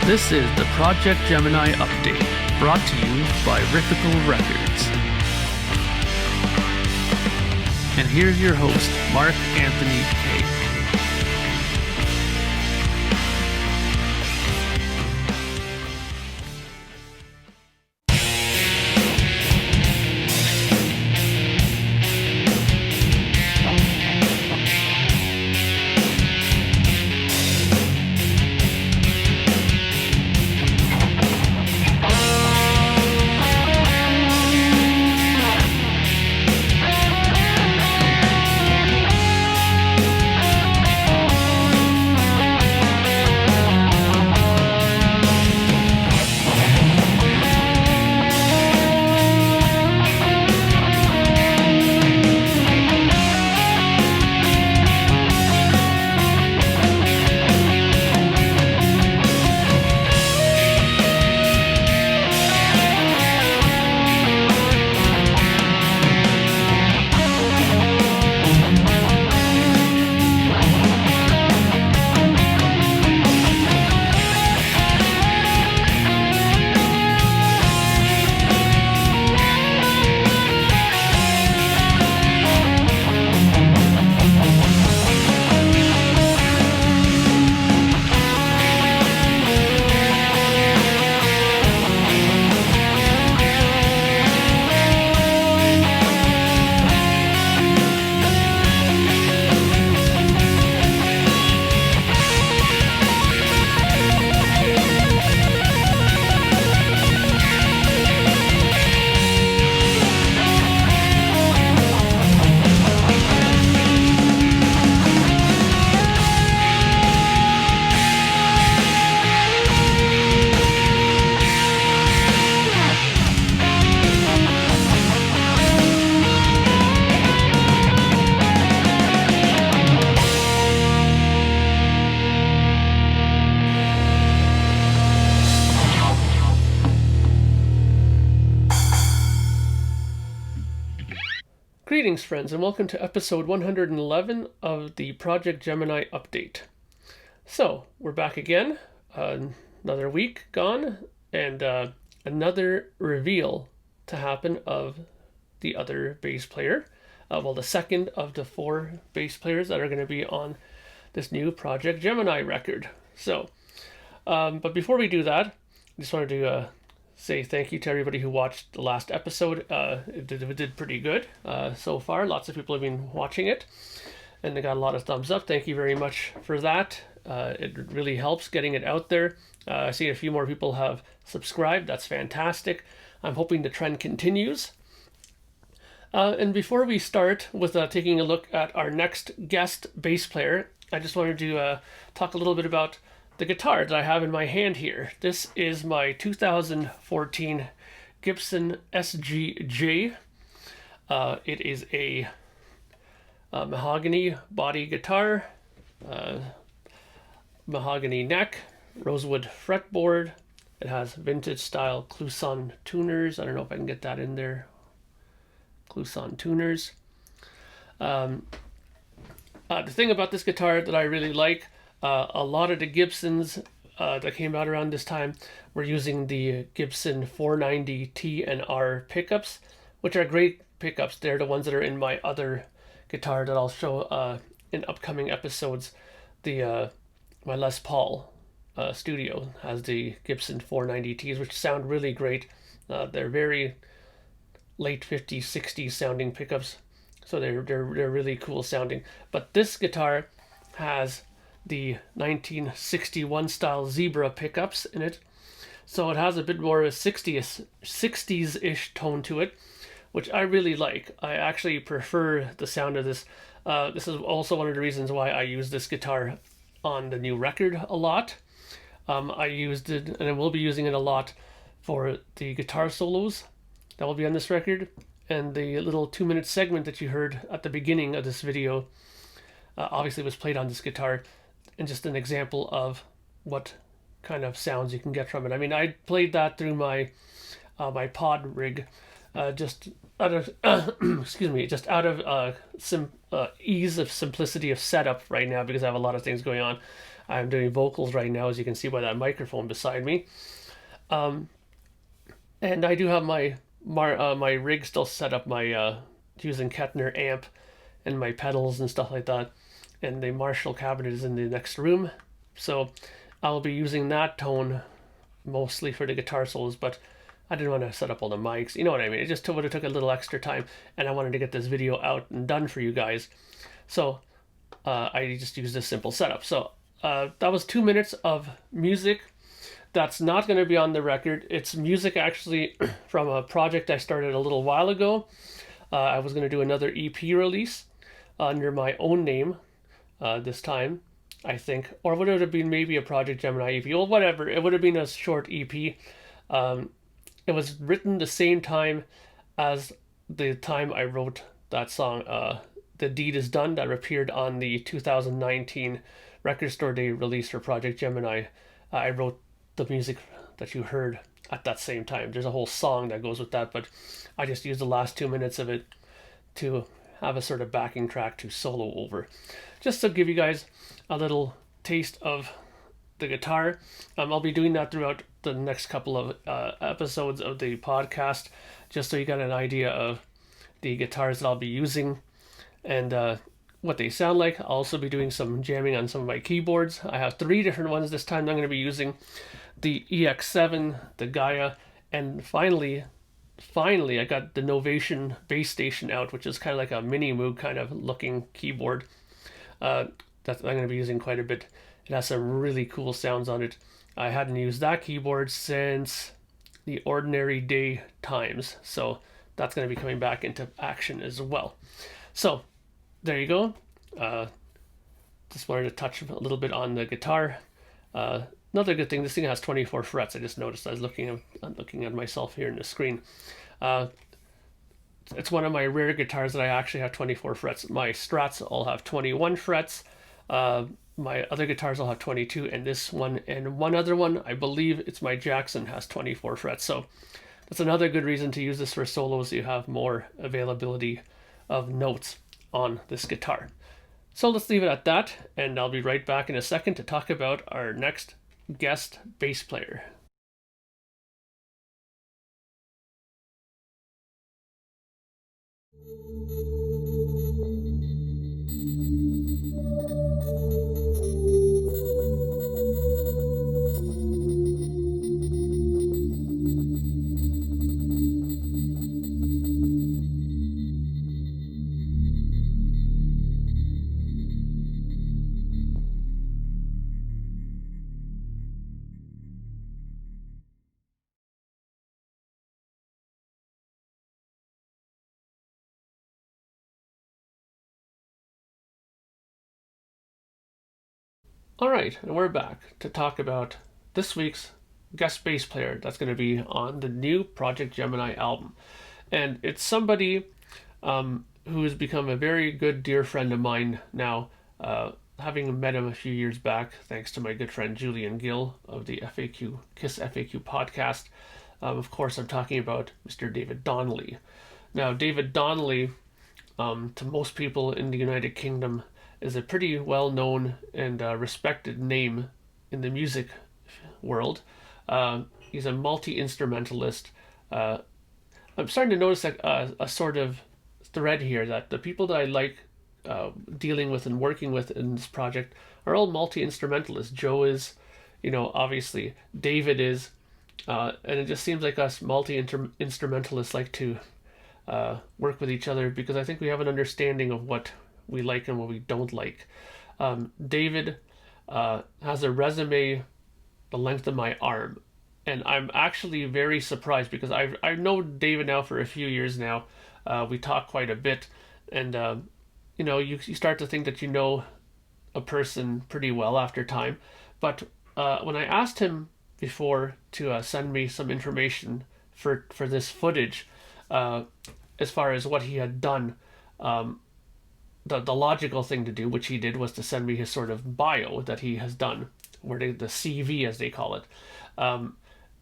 This is the Projekt Gemineye update, brought to you by Riffical Records. And here's your host, Mark Anthony K. Greetings, friends, and welcome to episode 111 of the Projekt Gemineye update. So, we're back again, another week gone, and another reveal to happen of the other bass player. The second of the 4 bass players that are going to be on this new Projekt Gemineye record. So, but before we do that, I just wanted to say thank you to everybody who watched the last episode. It did pretty good so far. Lots of people have been watching it, and they got a lot of thumbs up. Thank you very much for that. It really helps getting it out there. I see a few more people have subscribed. That's fantastic. I'm hoping the trend continues. And before we start with taking a look at our next guest bass player, I just wanted to talk a little bit about the guitar that I have in my hand here. This is my 2014 Gibson SG-J. It is a mahogany body guitar, mahogany neck, rosewood fretboard. It has vintage style Clouson tuners. I don't know if I can get that in there. Clouson tuners. The thing about this guitar that I really like, a lot of the Gibsons that came out around this time were using the Gibson 490 T and R pickups, which are great pickups. They're the ones that are in my other guitar that I'll show in upcoming episodes. My Les Paul Studio has the Gibson 490 Ts, which sound really great. They're very late 50s, 60s sounding pickups, so they're really cool sounding. But this guitar has the 1961 style Zebra pickups in it, so it has a bit more of a 60s-ish tone to it, which I really like. I actually prefer the sound of this. This is also one of the reasons why I use this guitar on the new record a lot. I used it, and I will be using it a lot for the guitar solos that will be on this record, and the little 2-minute segment that you heard at the beginning of this video obviously was played on this guitar, and just an example of what kind of sounds you can get from it. I mean, I played that through my my pod rig, just out of just out of ease of simplicity of setup right now, because I have a lot of things going on. I'm doing vocals right now, as you can see by that microphone beside me. And I do have my rig still set up, my using Kettner amp and my pedals and stuff like that. And the Marshall cabinet is in the next room, so I'll be using that tone mostly for the guitar solos. But I didn't want to set up all the mics. You know what I mean? It just would have took a little extra time, and I wanted to get this video out and done for you guys. So I just used this simple setup. So that was 2 minutes of music. That's not going to be on the record. It's music actually from a project I started a little while ago. I was going to do another EP release under my own name this time, I think. Or would it have been maybe a Projekt Gemineye EP? Well, whatever. It would have been a short EP. It was written the same time as the time I wrote that song, The Deed Is Done, that appeared on the 2019 Record Store Day release for Projekt Gemineye. I wrote the music that you heard at that same time. There's a whole song that goes with that, but I just used the last 2 minutes of it to have a sort of backing track to solo over, just to give you guys a little taste of the guitar. I'll be doing that throughout the next couple of episodes of the podcast, just so you got an idea of the guitars that I'll be using and what they sound like. I'll also be doing some jamming on some of my keyboards. I have 3 different ones this time. I'm going to be using the EX7, the Gaia, and finally I got the Novation Bass Station out, which is kind of like a mini Moog kind of looking keyboard that I'm going to be using quite a bit. It has some really cool sounds on it. I hadn't used that keyboard since the Ordinary Day times, so that's going to be coming back into action as well. So there you go. Just wanted to touch a little bit on the guitar. Another good thing, this thing has 24 frets. I just noticed. I was looking at myself here in the screen. It's one of my rare guitars that I actually have 24 frets. My Strats all have 21 frets. My other guitars all have 22, and this one and one other one, I believe it's my Jackson, has 24 frets. So that's another good reason to use this for solos. You have more availability of notes on this guitar. So let's leave it at that, and I'll be right back in a second to talk about our next guest bass player. All right, and we're back to talk about this week's guest bass player that's going to be on the new Projekt Gemineye album. And it's somebody who has become a very good dear friend of mine now, having met him a few years back, thanks to my good friend Julian Gill of the KISS FAQ podcast. Of course, I'm talking about Mr. David Donnelly. Now, David Donnelly, to most people in the United Kingdom, is a pretty well-known and respected name in the music world. He's a multi-instrumentalist. I'm starting to notice a sort of thread here that the people that I like dealing with and working with in this project are all multi-instrumentalists. Joe is, obviously. David is. And it just seems like us multi-instrumentalists like to work with each other because I think we have an understanding of what we like and what we don't like. David has a resume the length of my arm, and I'm actually very surprised because I've known David now for a few years now. We talk quite a bit, and you start to think that you know a person pretty well after time. But when I asked him before to send me some information for this footage, as far as what he had done, the logical thing to do, which he did, was to send me his sort of bio that he has done, or the CV as they call it.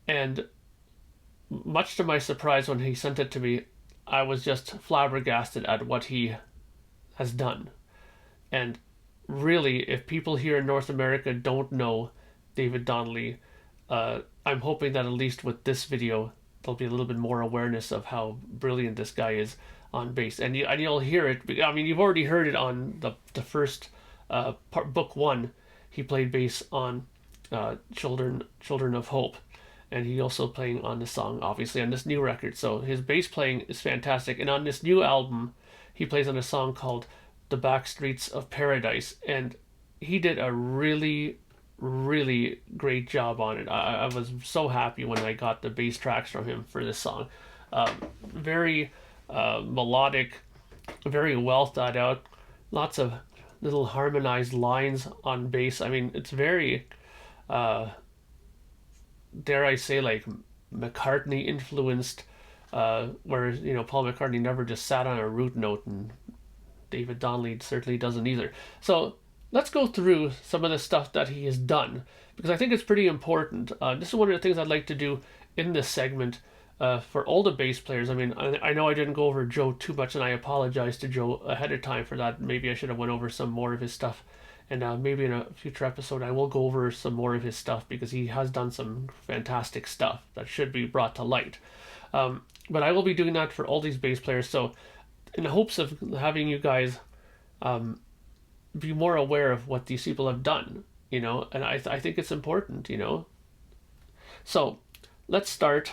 And much to my surprise, when he sent it to me, I was just flabbergasted at what he has done. And really, if people here in North America don't know David Donnelly, I'm hoping that at least with this video, there'll be a little bit more awareness of how brilliant this guy is on bass. And you'll hear it. I mean, you've already heard it on the first book one. He played bass on Children of Hope. And he also playing on the song, obviously, on this new record. So his bass playing is fantastic. And on this new album, he plays on a song called The Back Streets of Paradise. And he did a really, really great job on it. I was so happy when I got the bass tracks from him for this song. Very melodic, very well thought out. Lots of little harmonized lines on bass. I mean, it's very... dare I say, like McCartney influenced, whereas Paul McCartney never just sat on a root note, and David Donnelly certainly doesn't either. So let's go through some of the stuff that he has done, because I think it's pretty important. This is one of the things I'd like to do in this segment for all the bass players. I mean, I know I didn't go over Joe too much, and I apologize to Joe ahead of time for that. Maybe I should have went over some more of his stuff. And maybe in a future episode, I will go over some more of his stuff, because he has done some fantastic stuff that should be brought to light. But I will be doing that for all these bass players. So in the hopes of having you guys be more aware of what these people have done, and I think it's important, So let's start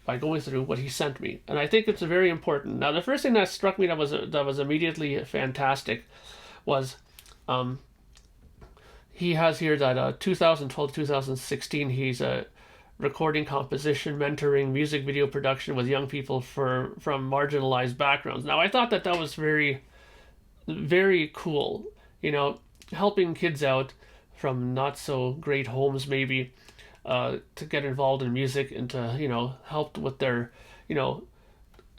by going through what he sent me. And I think it's very important. Now, the first thing that struck me that was immediately fantastic was... he has here that 2012-2016 he's recording, composition, mentoring, music video production with young people from marginalized backgrounds. Now, I thought that was very, very cool, helping kids out from not so great homes maybe, to get involved in music and to, help with their,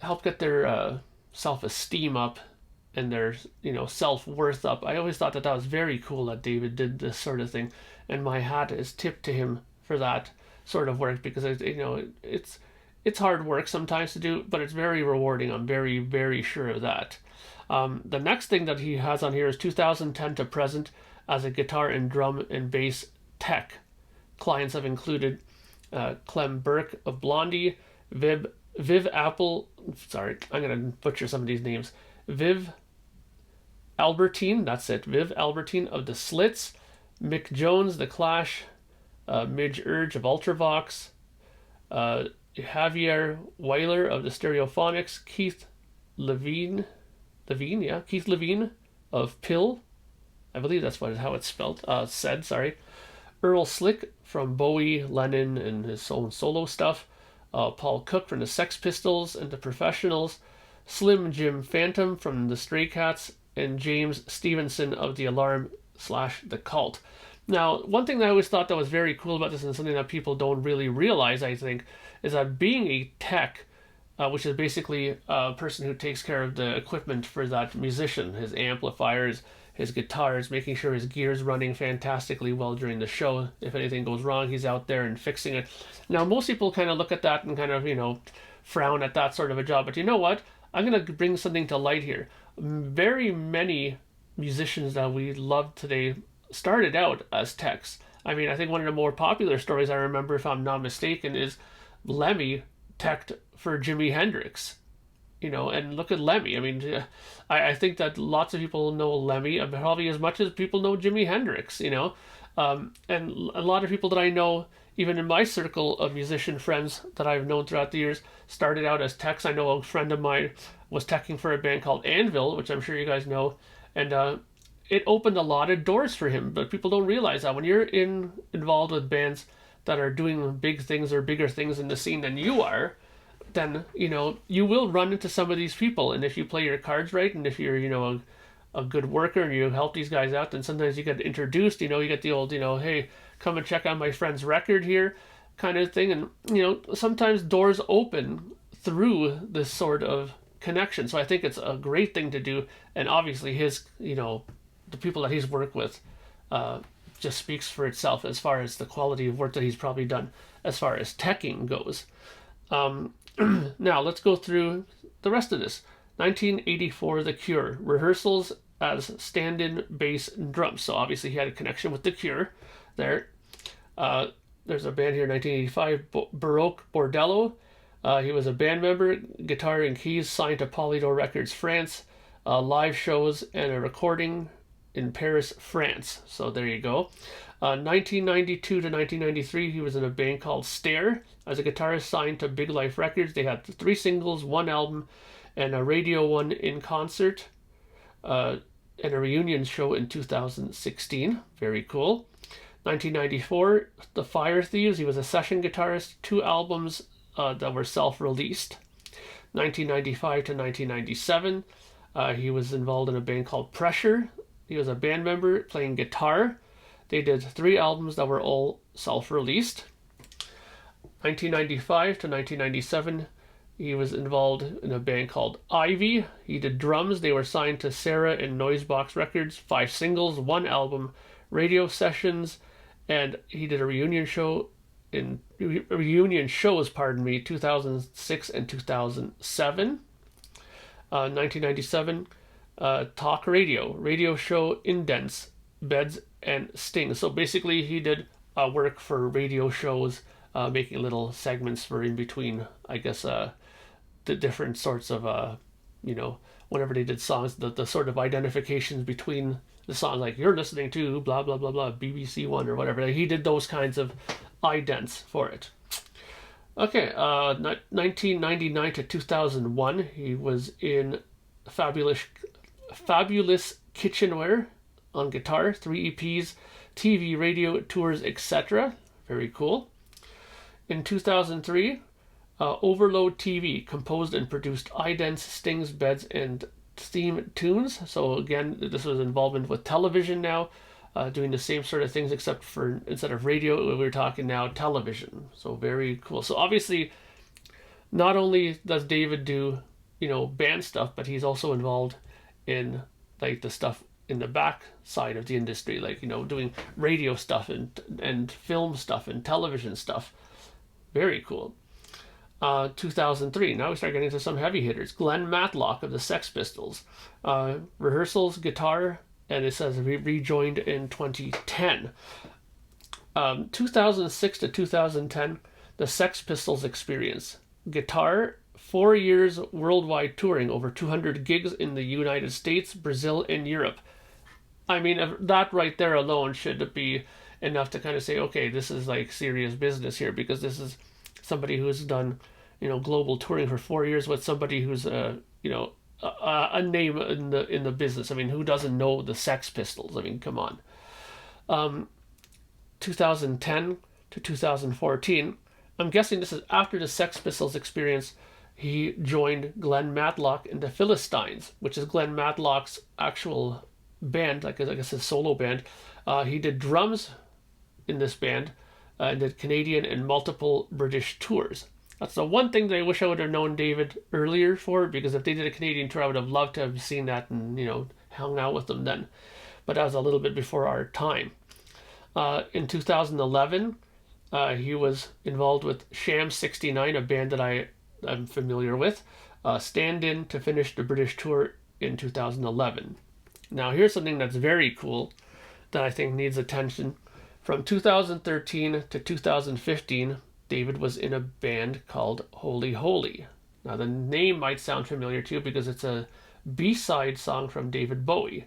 help get their self-esteem up and their self-worth up. I always thought that was very cool that David did this sort of thing, and my hat is tipped to him for that sort of work, because it's hard work sometimes to do, but it's very rewarding. I'm very, very sure of that. The next thing that he has on here is 2010 to present as a guitar and drum and bass tech. Clients have included Clem Burke of Blondie, Viv Apple, sorry, I'm going to butcher some of these names, Viv Albertine, that's it, Viv Albertine of the Slits, Mick Jones, The Clash, Midge Urge of Ultravox, Javier Weiler of the Stereophonics, Keith Levine of Pill, I believe that's how it's spelled, Earl Slick from Bowie, Lennon, and his own solo stuff, Paul Cook from the Sex Pistols and the Professionals, Slim Jim Phantom from the Stray Cats, and James Stevenson of the Alarm / the Cult. Now, one thing that I always thought that was very cool about this, and something that people don't really realize, I think, is that being a tech, which is basically a person who takes care of the equipment for that musician, his amplifiers, his guitars, making sure his gear's running fantastically well during the show. If anything goes wrong, he's out there and fixing it. Now, most people kind of look at that and kind of, frown at that sort of a job. But you know what? I'm going to bring something to light here. Very many musicians that we love today started out as techs. I mean, I think one of the more popular stories I remember, if I'm not mistaken, is Lemmy teched for Jimi Hendrix. And look at Lemmy. I mean, I think that lots of people know Lemmy, probably as much as people know Jimi Hendrix, and a lot of people that I know, even in my circle of musician friends that I've known throughout the years, started out as techs. I know a friend of mine was teching for a band called Anvil, which I'm sure you guys know, and it opened a lot of doors for him. But people don't realize that when you're involved with bands that are doing big things or bigger things in the scene than you are, then you will run into some of these people. And if you play your cards right, and if you're a good worker and you help these guys out, then sometimes you get introduced. You get the old hey, come and check out my friend's record here kind of thing. And sometimes doors open through this sort of connection. So I think it's a great thing to do. And obviously his the people that he's worked with just speaks for itself as far as the quality of work that he's probably done as far as teching goes. Now let's go through the rest of this. 1984, The Cure. Rehearsals as stand-in bass and drums. So obviously he had a connection with The Cure there. There's a band here in 1985, Baroque Bordello. He was a band member, guitar and keys, signed to Polydor Records France, live shows, and a recording in Paris, France. So there you go. 1992 to 1993, he was in a band called Stare. As a guitarist signed to Big Life Records, they had 3 singles, 1 album, and a radio one in concert, and a reunion show in 2016. Very cool. 1994, The Fire Thieves. He was a session guitarist, 2 albums that were self-released. 1995 to 1997, he was involved in a band called Pressure. He was a band member playing guitar. They did 3 albums that were all self-released. 1995 to 1997, he was involved in a band called Ivy. He did drums. They were signed to Sarah and Noisebox Records, 5 singles, 1 album, radio sessions, and he did a reunion shows, 2006 and 2007. 1997, Talk Radio show, Indents, Beds, and Stings. So basically he did work for radio shows, making little segments for in between, I guess, the different sorts of, whenever they did songs, the sort of identifications between the songs, like you're listening to blah, blah, blah, blah, BBC One or whatever. He did those kinds of idents for it. Okay, 1999 to 2001, he was in Fabulous Kitchenware on guitar, 3 EPs, TV, radio, tours, etc. Very cool. In 2003, Overload TV composed and produced idents, stings, beds, and theme tunes. So again, this was involvement with television now, doing the same sort of things, except for instead of radio, we're talking now television. So very cool. So obviously, not only does David do, band stuff, but he's also involved in like the stuff in the back side of the industry, like, doing radio stuff and film stuff and television stuff. Very cool. 2003, now we start getting into some heavy hitters. Glenn Matlock of the Sex Pistols. Rehearsals, guitar, and it says rejoined in 2010. 2006 to 2010, the Sex Pistols experience. Guitar, 4 years worldwide touring, over 200 gigs in the United States, Brazil, and Europe. I mean, that right there alone should be enough to kind of say, okay, this is like serious business here, because this is somebody who's done, global touring for 4 years with somebody who's a name in the business. I mean, who doesn't know the Sex Pistols? I mean, come on. 2010 to 2014. I'm guessing this is after the Sex Pistols experience. He joined Glenn Matlock in the Philistines, which is Glenn Matlock's actual band, like I guess his solo band. He did drums in this band, and did Canadian and multiple British tours. That's the one thing that I wish I would have known David earlier for, because if they did a Canadian tour, I would have loved to have seen that and, hung out with them then. But that was a little bit before our time. In 2011, he was involved with Sham 69, a band that I'm familiar with, stand-in to finish the British tour in 2011. Now, here's something that's very cool that I think needs attention. From 2013 to 2015, David was in a band called Holy Holy. Now, the name might sound familiar to you because it's a B-side song from David Bowie.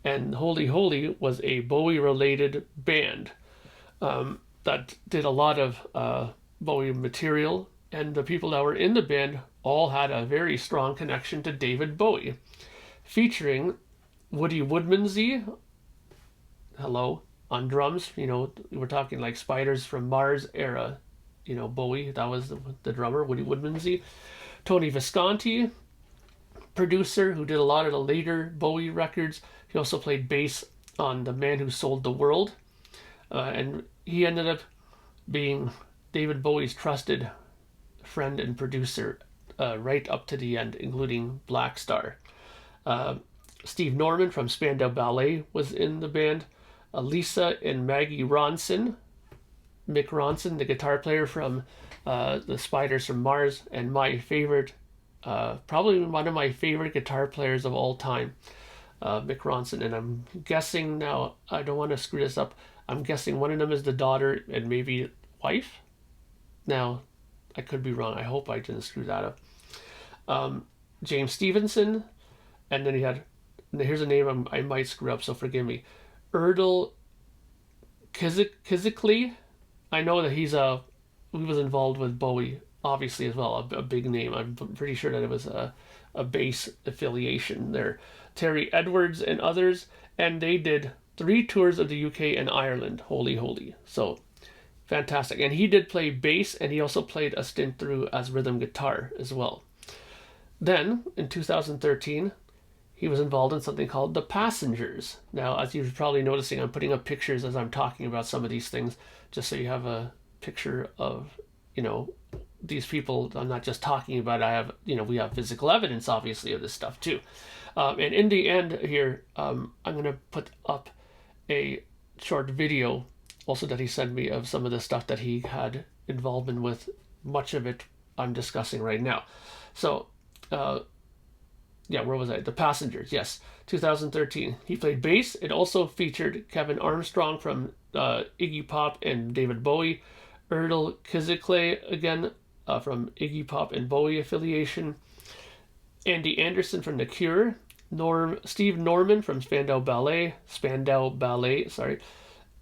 And Holy Holy was a Bowie-related band that did a lot of Bowie material. And the people that were in the band all had a very strong connection to David Bowie. Featuring Woody Woodmansey, hello, on drums. We're talking like Spiders from Mars era. Bowie, that was the drummer, Woody Woodmansey. Tony Visconti, producer, who did a lot of the later Bowie records. He also played bass on The Man Who Sold the World. And he ended up being David Bowie's trusted friend and producer right up to the end, including Black Star. Steve Norman from Spandau Ballet was in the band. Lisa and Maggie Ronson. Mick Ronson, the guitar player from the Spiders from Mars, and my favorite, probably one of my favorite guitar players of all time, Mick Ronson. And I'm guessing now, I don't want to screw this up, I'm guessing one of them is the daughter and maybe wife. Now, I could be wrong. I hope I didn't screw that up. James Stevenson, and then he had, here's a name I might screw up, so forgive me. Erdal Kizikli. I know that he was involved with Bowie, obviously, as well, a big name. I'm pretty sure that it was a bass affiliation there. Terry Edwards and others, and they did 3 tours of the UK and Ireland. Holy, holy. So, fantastic. And he did play bass, and he also played a stint through as rhythm guitar as well. Then, in 2013, he was involved in something called The Passengers. Now, as you're probably noticing, I'm putting up pictures as I'm talking about some of these things, just so you have a picture of, these people. I'm not just talking about it. We have physical evidence, obviously, of this stuff, too. And in the end here, I'm going to put up a short video also that he sent me of some of the stuff that he had involvement with. Much of it I'm discussing right now. So, where was I? The Passengers, yes. 2013. He played bass. It also featured Kevin Armstrong from Iggy Pop and David Bowie. Erdal Kizikli, again, from Iggy Pop and Bowie affiliation. Andy Anderson from The Cure. Steve Norman from Spandau Ballet.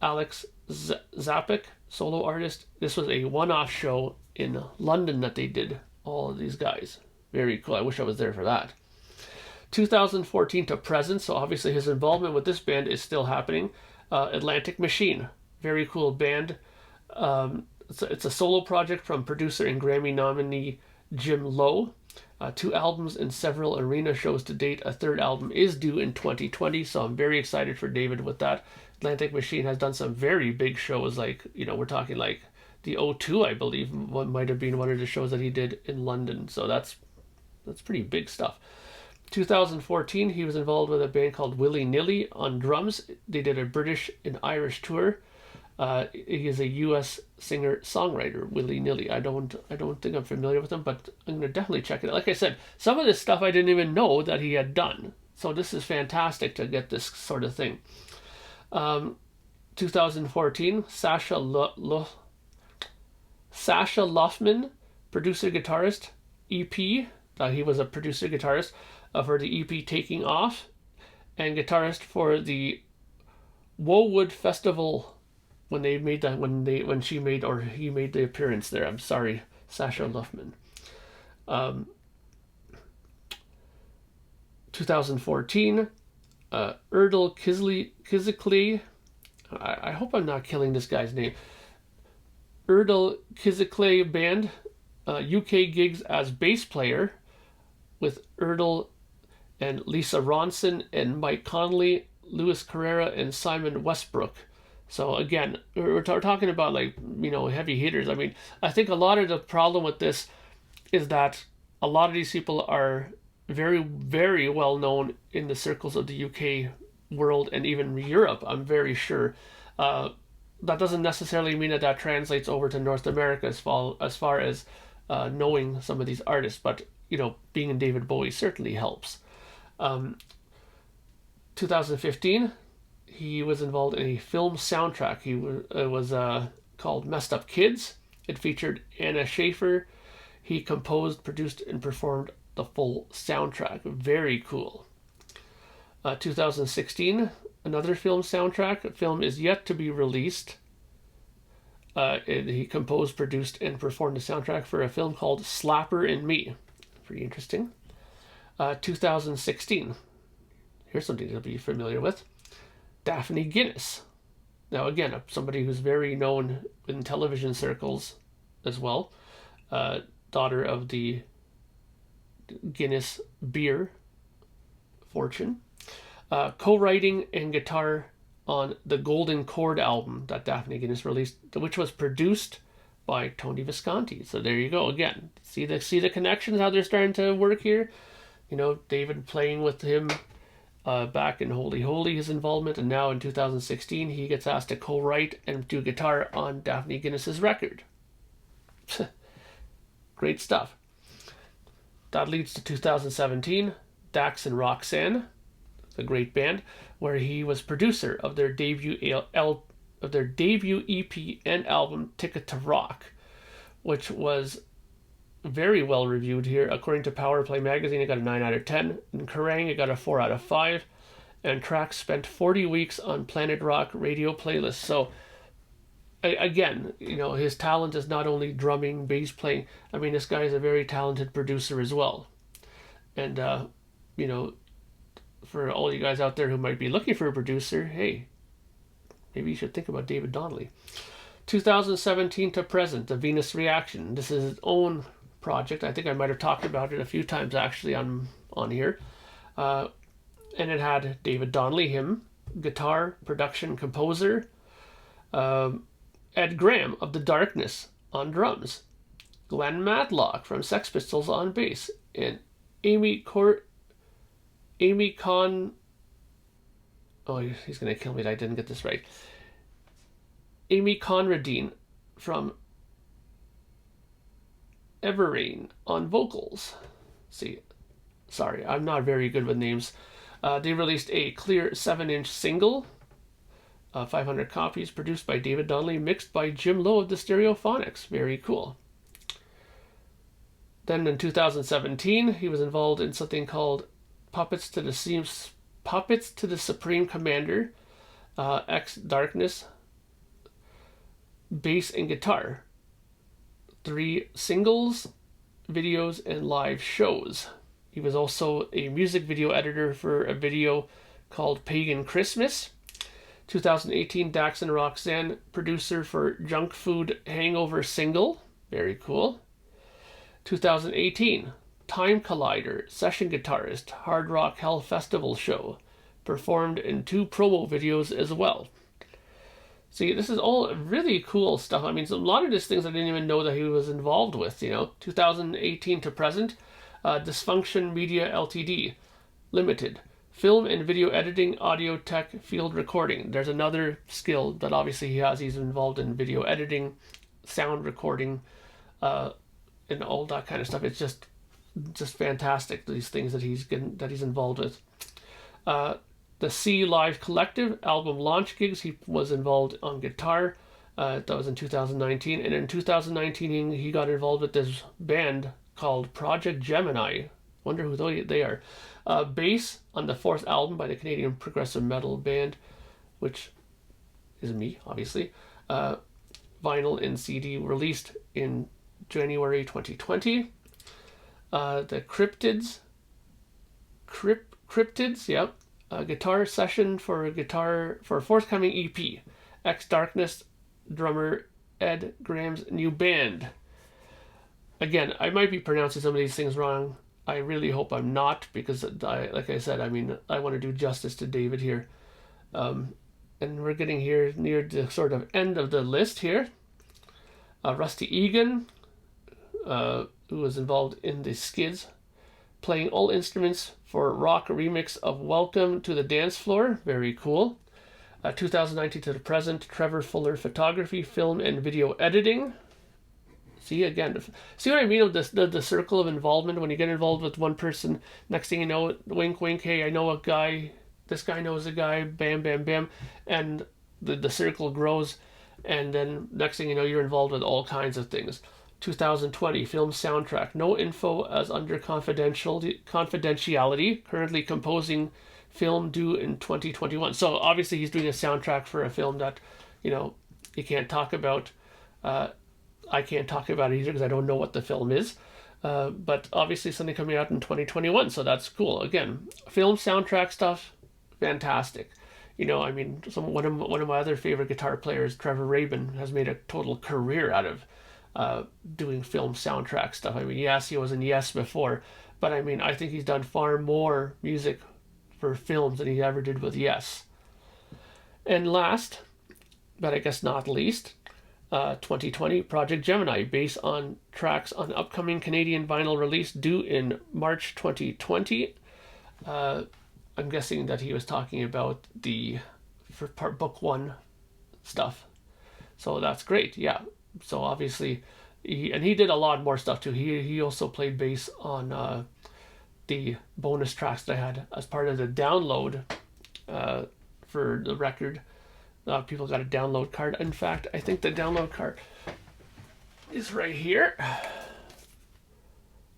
Alex Zapek, solo artist. This was a one-off show in London that they did. All of these guys. Very cool. I wish I was there for that. 2014 to present, so obviously his involvement with this band is still happening. Atlantic Machine, very cool band. It's a solo project from producer and Grammy nominee Jim Lowe. 2 albums and several arena shows to date. A 3rd album is due in 2020, so I'm very excited for David with that. Atlantic Machine has done some very big shows, like, we're talking like the O2, I believe, what might have been one of the shows that he did in London, so that's pretty big stuff. 2014, he was involved with a band called Willy Nilly on drums. They did a British and Irish tour. He is a U.S. singer-songwriter, Willy Nilly. I don't think I'm familiar with him, but I'm going to definitely check it out. Like I said, some of this stuff I didn't even know that he had done. So this is fantastic to get this sort of thing. 2014, Sasha Lofman, producer-guitarist, EP. He was a producer-guitarist for the EP Taking Off, and guitarist for the Wowood Festival when he made the appearance there. I'm sorry, Sasha Lofman. 2014, Erdal Kizikli. I hope I'm not killing this guy's name. Erdal Kizikli band, UK gigs as bass player with Erdal and Lisa Ronson and Mike Connolly, Louis Carrera, and Simon Westbrook. So again, we're talking about heavy hitters. I mean, I think a lot of the problem with this is that a lot of these people are very, very well known in the circles of the UK world and even Europe, I'm very sure. That doesn't necessarily mean that translates over to North America as far as knowing some of these artists, but being in David Bowie certainly helps. 2015, he was involved in a film soundtrack. It was called Messed Up Kids. It featured Anna Schaefer. He composed, produced, and performed the full soundtrack. Very cool. 2016, another film soundtrack. The film is yet to be released. He composed, produced, and performed the soundtrack for a film called Slapper and Me. Pretty interesting. 2016. Here's something to be familiar with. Daphne Guinness. Now again, somebody who's very known in television circles as well. Daughter of the Guinness beer fortune. Co-writing and guitar on the Golden Chord album that Daphne Guinness released, which was produced by Tony Visconti. So there you go again. See the connections, how they're starting to work here? David playing with him back in Holy Holy, his involvement, and now in 2016 he gets asked to co-write and do guitar on Daphne Guinness's record. Great stuff. That leads to 2017, Dax and Roxanne. a great band, where he was producer of their debut EP and album Ticket to Rock, which was very well reviewed here. According to Powerplay magazine, it got a 9 out of 10. In Kerrang, it got a 4 out of 5. And Trax spent 40 weeks on Planet Rock radio playlists. So, again, his talent is not only drumming, bass playing. I mean, this guy is a very talented producer as well. And, for all you guys out there who might be looking for a producer, hey, maybe you should think about David Donnelly. 2017 to present, The Venus Reaction. This is his own project. I think I might have talked about it a few times actually on here. And it had David Donnelly, him, guitar, production, composer, Ed Graham of The Darkness on drums, Glenn Matlock from Sex Pistols on bass, and Amy Con... Oh, he's going to kill me that I didn't get this right. Amy Conradine from Everrain on vocals. See, sorry, I'm not very good with names. They released a clear 7-inch single, 500 copies, produced by David Donnelly, mixed by Jim Lowe of the Stereophonics. Very cool. Then in 2017, he was involved in something called Puppets to the Supreme Commander, X Darkness, bass and guitar. 3 singles, videos, and live shows. He was also a music video editor for a video called Pagan Christmas. 2018, Dax and Roxanne, producer for Junk Food Hangover single. Very cool. 2018, Time Collider, session guitarist, Hard Rock Hell Festival show. Performed in 2 promo videos as well. See, this is all really cool stuff. I mean, a lot of these things I didn't even know that he was involved with, 2018 to present, Dysfunction Media Ltd. Limited. Film and video editing, audio tech, field recording. There's another skill that obviously he has. He's involved in video editing, sound recording, and all that kind of stuff. It's just fantastic, these things that he's involved with. The C Live Collective album launch gigs, he was involved on guitar. That was in 2019. And in 2019, he got involved with this band called Projekt Gemineye. Wonder who they are. Bass on the 4th album by the Canadian progressive metal band, which is me, obviously. Vinyl and CD released in January 2020. The Cryptids, yep. Guitar session for forthcoming EP. X Darkness drummer Ed Graham's new band. Again, I might be pronouncing some of these things wrong. I really hope I'm not, because like I said, I mean, I want to do justice to David here. And we're getting here near the sort of end of the list here. Rusty Egan, who was involved in the Skids, playing all instruments for rock remix of Welcome to the Dance Floor. Very cool. 2019 to the present, Trevor Fuller photography, film, and video editing. See, again, see what I mean of the circle of involvement? When you get involved with one person, next thing you know, wink, wink, hey, I know a guy, this guy knows a guy, bam, bam, bam, and the circle grows, and then next thing you know, you're involved with all kinds of things. 2020, film soundtrack. No info as under confidentiality. Currently composing film due in 2021. So obviously he's doing a soundtrack for a film that, you can't talk about. I can't talk about it either because I don't know what the film is. But obviously something coming out in 2021. So that's cool. Again, film soundtrack stuff, fantastic. I mean, one of my other favorite guitar players, Trevor Rabin, has made a total career out of doing film soundtrack stuff. I mean, yes, he was in Yes before, but I mean, I think he's done far more music for films than he ever did with Yes. And last, but I guess not least, 2020, Projekt Gemineye, based on tracks on upcoming Canadian vinyl release due in March 2020. I'm guessing that he was talking about the book 1 stuff. So that's great, yeah. So obviously, he did a lot more stuff too. He also played bass on the bonus tracks that I had as part of the download for the record. People got a download card. In fact, I think the download card is right here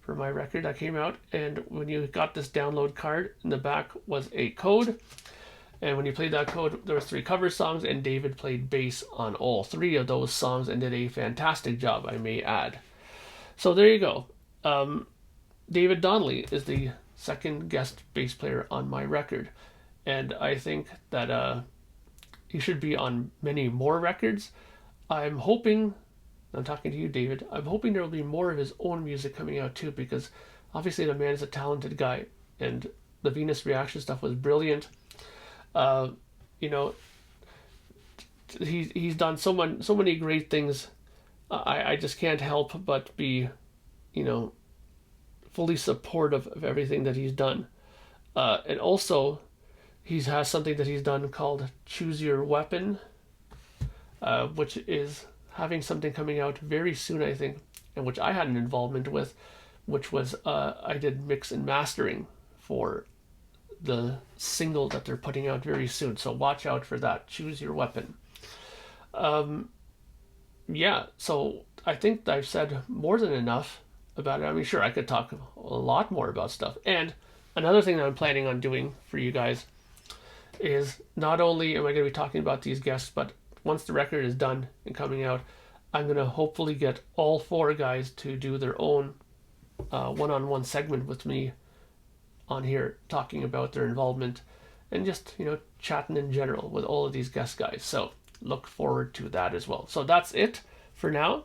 for my record that came out. And when you got this download card, in the back was a code. And when you played that code, there was 3 cover songs, and David played bass on all 3 of those songs and did a fantastic job, I may add. So there you go. David Donnelly is the second guest bass player on my record. And I think that he should be on many more records. I'm hoping, I'm talking to you, David, I'm hoping there will be more of his own music coming out too, because obviously the man is a talented guy, and the Venus Reaction stuff was brilliant. You know, he's done so many great things. I just can't help but be, you know, fully supportive of everything that he's done. And also, he has something that he's done called Choose Your Weapon, which is having something coming out very soon, I think, and which I had an involvement with, which was I did mix and mastering for the single that they're putting out very soon. So watch out for that. Choose Your Weapon. Yeah, so I think I've said more than enough about it. I mean, sure, I could talk a lot more about stuff. And another thing that I'm planning on doing for you guys is not only am I going to be talking about these guests, but once the record is done and coming out, I'm going to hopefully get all 4 guys to do their own one-on-one segment with me on here, talking about their involvement and just, you know, chatting in general with all of these guest guys. So look forward to that as well. So that's it for now.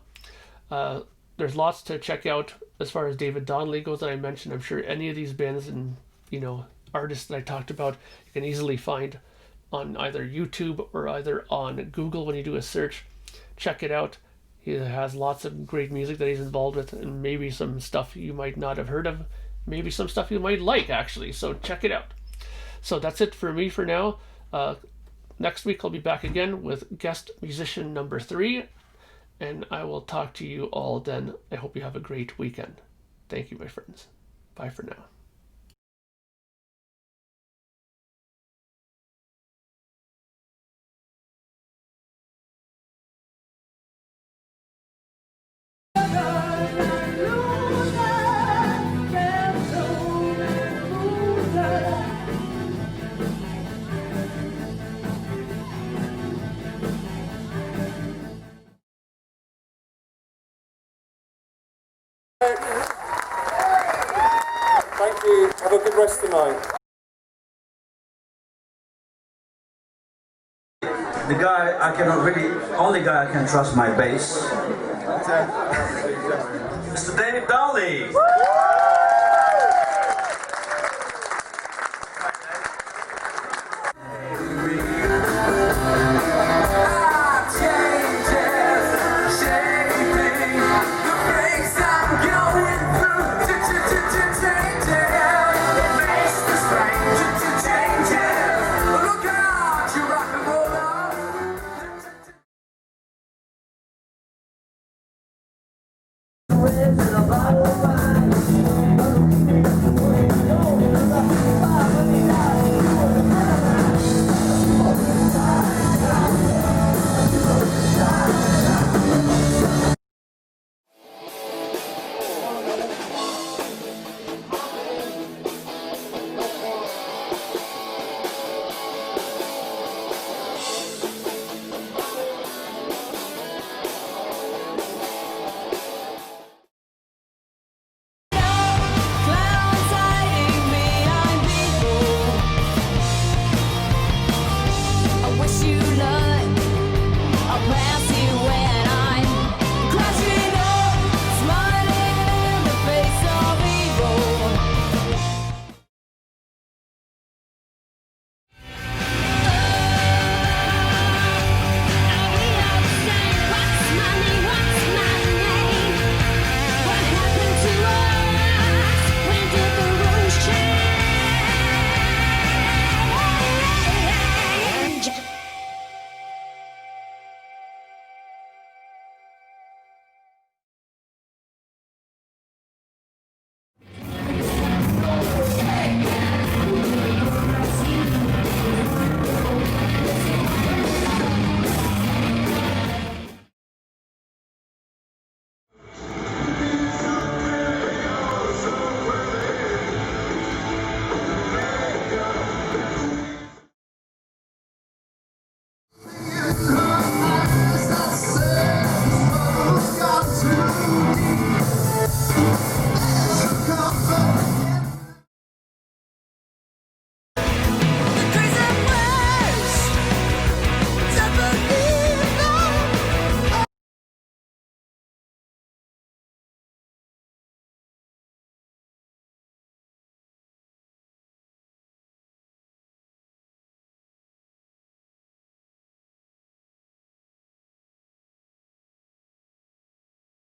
There's lots to check out as far as David Donnelly goes that I mentioned. I'm sure any of these bands and, you know, artists that I talked about, you can easily find on either YouTube or either on Google when you do a search. Check it out. He has lots of great music that he's involved with, and maybe some stuff you might not have heard of, maybe some stuff you might like, actually. So check it out. So that's it for me for now. Next week I'll be back again with guest musician number 3, and I will talk to you all then. I hope you have a great weekend. Thank you, my friends. Bye for now. Thank you. Have a good rest of the night. The guy I cannot really, only guy I can trust my bass. Mr. David Donnelly.